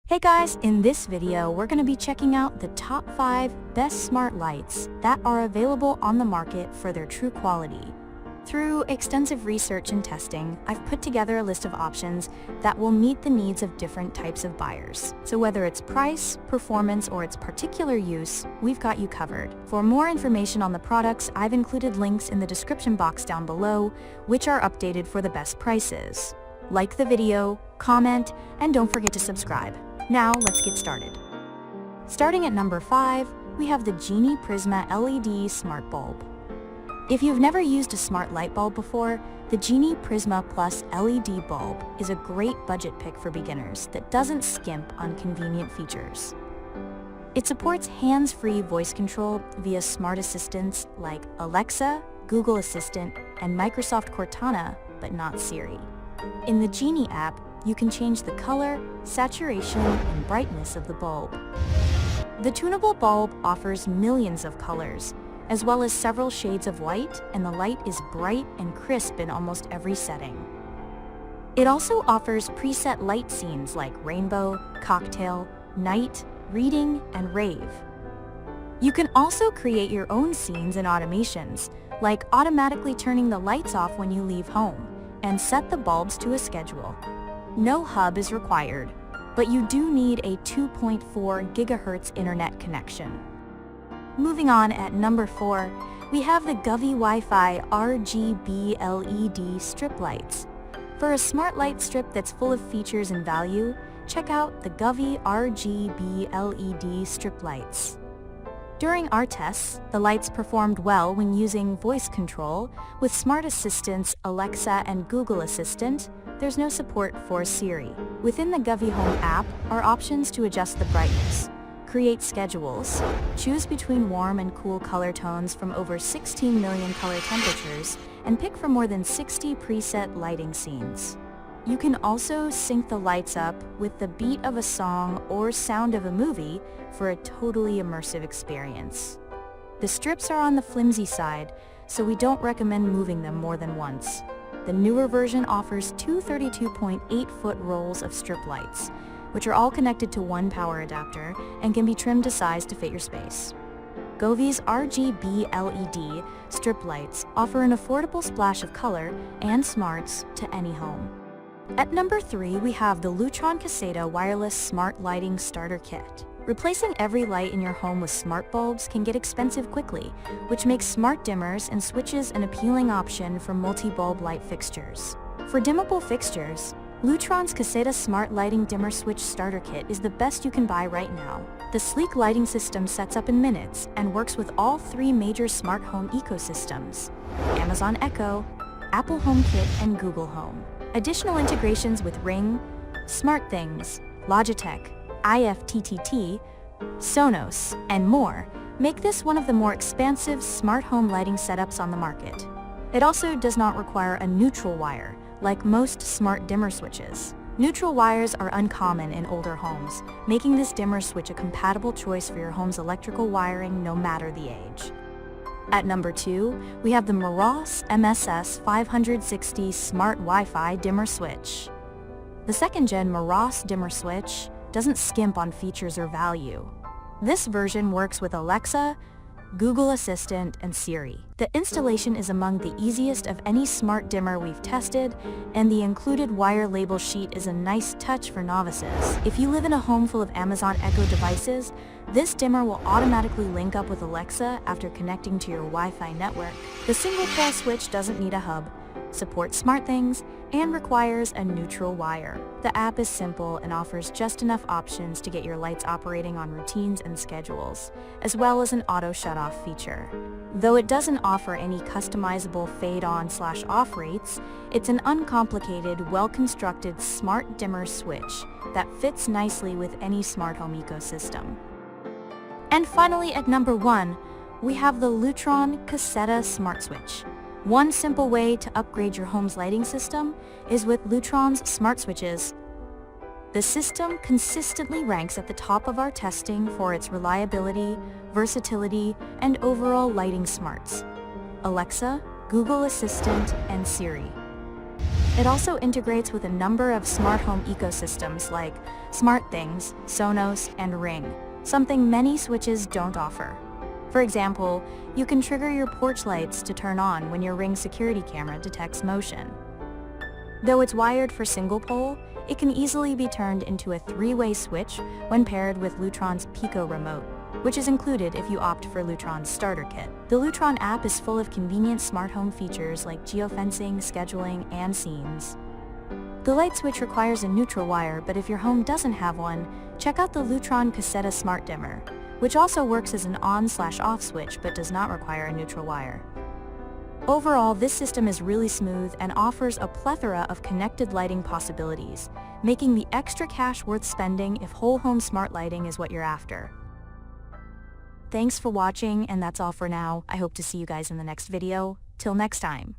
Hey guys, in this video we're going to be checking out the top 5 best smart lights that are available on the market for their true quality. Through extensive research and testing, I've put together a list of options that will meet the needs of different types of buyers. So whether it's price, performance, or its particular use, we've got you covered. For more information on the products, I've included links in the description box down below, which are updated for the best prices. Like the video, comment, and don't forget to subscribe. Now, let's get started. Starting at number 5, we have the Geenie Prisma LED Smart Bulb. If you've never used a smart light bulb before, the Geenie Prisma Plus LED bulb is a great budget pick for beginners that doesn't skimp on convenient features. It supports hands-free voice control via smart assistants like Alexa, Google Assistant, and Microsoft Cortana, but not Siri. In the Geenie app, you can change the color, saturation, and brightness of the bulb. The tunable bulb offers millions of colors, as well as several shades of white, and the light is bright and crisp in almost every setting. It also offers preset light scenes like rainbow, cocktail, night, reading, and rave. You can also create your own scenes and automations, like automatically turning the lights off when you leave home, and set the bulbs to a schedule. No hub is required, but you do need a 2.4 GHz internet connection. Moving on, at number 4, we have the Govee Wi-Fi RGB LED strip lights. For a smart light strip that's full of features and value, check out the Govee RGB LED strip lights. During our tests, the lights performed well when using voice control. With smart assistants Alexa and Google Assistant, there's no support for Siri. Within the Govee Home app are options to adjust the brightness, create schedules, choose between warm and cool color tones from over 16 million color temperatures, and pick from more than 60 preset lighting scenes. You can also sync the lights up with the beat of a song or sound of a movie for a totally immersive experience. The strips are on the flimsy side, so we don't recommend moving them more than once. The newer version offers two 32.8-foot rolls of strip lights, which are all connected to one power adapter and can be trimmed to size to fit your space. Govee's RGB LED strip lights offer an affordable splash of color and smarts to any home. At number 3, we have the Lutron Caséta Wireless Smart Lighting Starter Kit. Replacing every light in your home with smart bulbs can get expensive quickly, which makes smart dimmers and switches an appealing option for multi-bulb light fixtures. For dimmable fixtures, Lutron's Caséta Smart Lighting Dimmer Switch Starter Kit is the best you can buy right now. The sleek lighting system sets up in minutes and works with all 3 major smart home ecosystems: Amazon Echo, Apple HomeKit, and Google Home. Additional integrations with Ring, SmartThings, Logitech, IFTTT, Sonos, and more make this one of the more expansive smart home lighting setups on the market. It also does not require a neutral wire, like most smart dimmer switches. Neutral wires are uncommon in older homes, making this dimmer switch a compatible choice for your home's electrical wiring no matter the age. At number 2, we have the Meross MSS 560 Smart Wi-Fi Dimmer Switch. The second-gen Meross dimmer switch doesn't skimp on features or value. This version works with Alexa, Google Assistant, and Siri. The installation is among the easiest of any smart dimmer we've tested, and the included wire label sheet is a nice touch for novices. If you live in a home full of Amazon Echo devices, this dimmer will automatically link up with Alexa after connecting to your Wi-Fi network. The single-pole switch doesn't need a hub, supports SmartThings, and requires a neutral wire. The app is simple and offers just enough options to get your lights operating on routines and schedules, as well as an auto shut-off feature. Though it doesn't offer any customizable fade-on/off rates, it's an uncomplicated, well-constructed smart dimmer switch that fits nicely with any smart home ecosystem. And finally, at number 1, we have the Lutron Caséta Smart Switch. One simple way to upgrade your home's lighting system is with Lutron's smart switches. The system consistently ranks at the top of our testing for its reliability, versatility, and overall lighting smarts. Alexa, Google Assistant, and Siri. It also integrates with a number of smart home ecosystems like SmartThings, Sonos, and Ring, something many switches don't offer. For example, you can trigger your porch lights to turn on when your Ring security camera detects motion. Though it's wired for single pole, it can easily be turned into a three-way switch when paired with Lutron's Pico remote, which is included if you opt for Lutron's starter kit. The Lutron app is full of convenient smart home features like geofencing, scheduling, and scenes. The light switch requires a neutral wire, but if your home doesn't have one, check out the Lutron Caséta Smart Dimmer, which also works as an on/off switch but does not require a neutral wire. Overall, this system is really smooth and offers a plethora of connected lighting possibilities, making the extra cash worth spending if whole home smart lighting is what you're after. Thanks for watching, and that's all for now. I hope to see you guys in the next video. Till next time.